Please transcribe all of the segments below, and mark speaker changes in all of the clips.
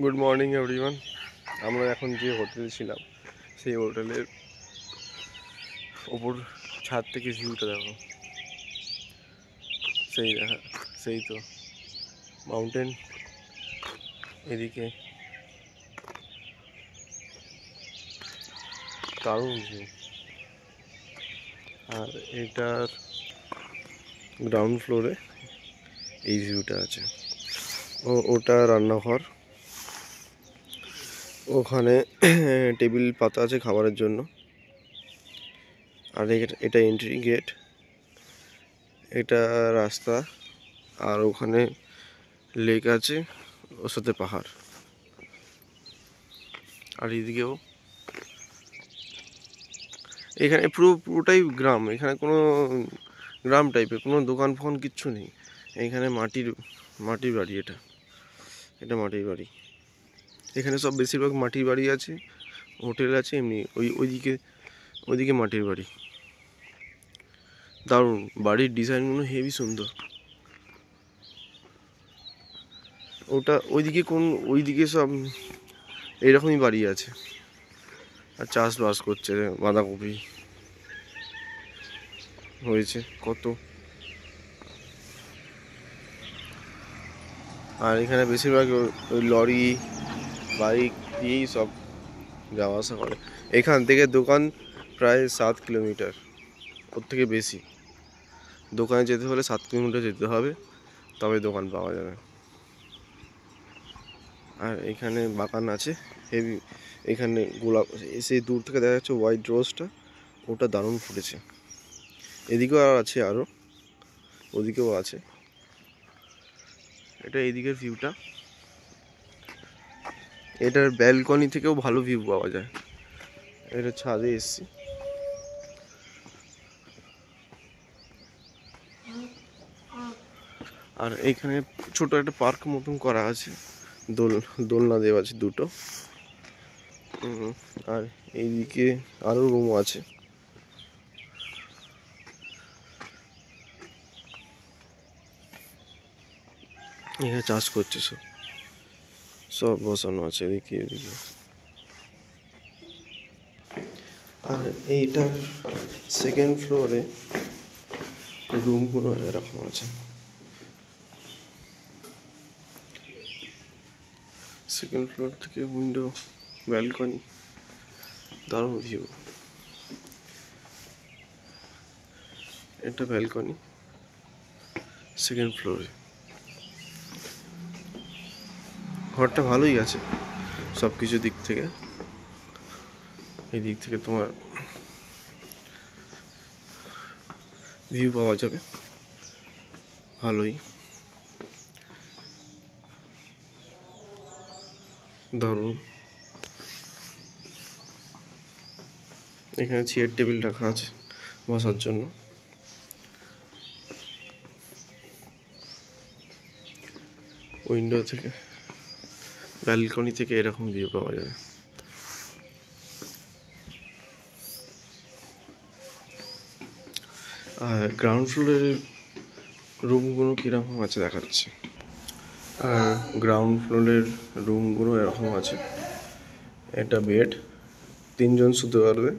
Speaker 1: Good morning everyone. আমরা এখন যে হোটেলে ছিলাম সেই হোটেলের ওপর ছাদ থেকে ভিউটা দেখো। সেই তো মাউন্টেন, এদিকে দারুণ ভিউ। আর এটার গ্রাউন্ড ফ্লোরে এই ভিউটা আছে। ওটা রান্নাঘর, ওখানে টেবিল পাতা আছে খাবারের জন্য। আর এটা এন্ট্রি গেট, এটা রাস্তা। আর ওখানে লেক আছে, ওর সাথে পাহাড়। আর এদিকেও এখানে পুরোটাই গ্রাম। এখানে কোনো গ্রাম টাইপের কোনো দোকান ফোকান কিচ্ছু নেই। এখানে মাটির বাড়ি। এটা মাটির বাড়ি। এখানে সব বেশিরভাগ মাটির বাড়ি আছে, হোটেল আছে এমনি। ওইদিকে মাটির বাড়ি। দারুণ, বাড়ির ডিজাইনগুলো হেভি সুন্দর। ওইদিকে সব এইরকমই বাড়ি আছে। আর চাষবাস করছে, বাঁধাকপি হয়েছে কত। আর এখানে বেশিরভাগ ওই লরি বাইক দিয়েই সব যাওয়া আসা করে। এখান থেকে দোকান প্রায় 7 কিলোমিটার, ওর থেকে বেশি। দোকানে যেতে হলে 7 কিলোমিটার যেতে হবে, তবে দোকান পাওয়া যাবে। আর এখানে বাগান আছে হেভি। এখানে গোলাপ, সেই দূর থেকে দেখা যাচ্ছে হোয়াইট রোজটা, ওটা দারুণ ফুটেছে। এদিকেও আছে, আরও ওদিকেও আছে। এটা এইদিকের ভিউটা। এটার ব্যালকনি থেকেও ভালো ভিউ পাওয়া যায়। এটা ছাদে এসছি। আর এইখানে ছোট একটা পার্ক মতন করা আছে, দোলনা দেওয়া আছে দুটো। আর এইদিকে আরও রুম আছে। এখানে চাষ করছে সব বসানো আছে এদিকে। আর এইটার সেকেন্ড ফ্লোরে রুমগুলো এরকম আছে। সেকেন্ড ফ্লোর থেকে উইন্ডো, ব্যালকনি, দারুণ ভিউ। এটা ব্যালকনি সেকেন্ড ফ্লোরে। ঘরটা ভালোই আছে সব কিছু দিক থেকে। এই দিক থেকে তোমার ভিউ পাওয়া যাবে ভালোই, দারুণ। এখানে চেয়ার টেবিল রাখা আছে বসার জন্য। উইন্ডো থেকে, ব্যালকনি থেকে এরকম ভিউ পাওয়া যাবে। আর গ্রাউন্ড ফ্লোরের রুমগুলো কীরকম আছে দেখাচ্ছে। আর গ্রাউন্ড ফ্লোরের রুমগুলো এরকম আছে। এটা বেড, 3 জন শুতে পারবে।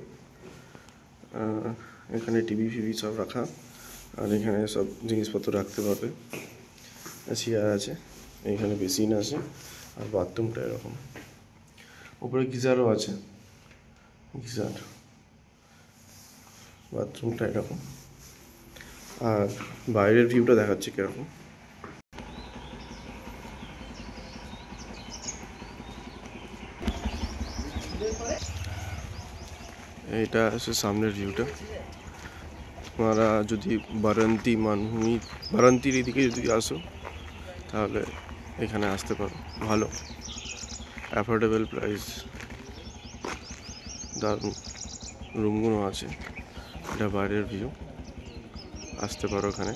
Speaker 1: এখানে টিভি ফিভি সব রাখা। আর এখানে সব জিনিসপত্র রাখতে পারবে। চেয়ার আছে, এখানে বেসিন আছে। আর বাথরুমটা এরকম। উপরে গিজারও আছে, গিজার। বাথরুমটা এরকম। আর বাইরের ভিউটা দেখাচ্ছে কীরকম। এটা আছে সামনের ভিউটা। তোমরা যদি বারান্তির এদিকে যদি আসো তাহলে এখানে আসতে পারো। ভালো অ্যাফোর্ডেবল প্রাইস, দারুণ রুমগুলো আছে। এটা বাইরের ভিউ, আসতে পারো এখানে।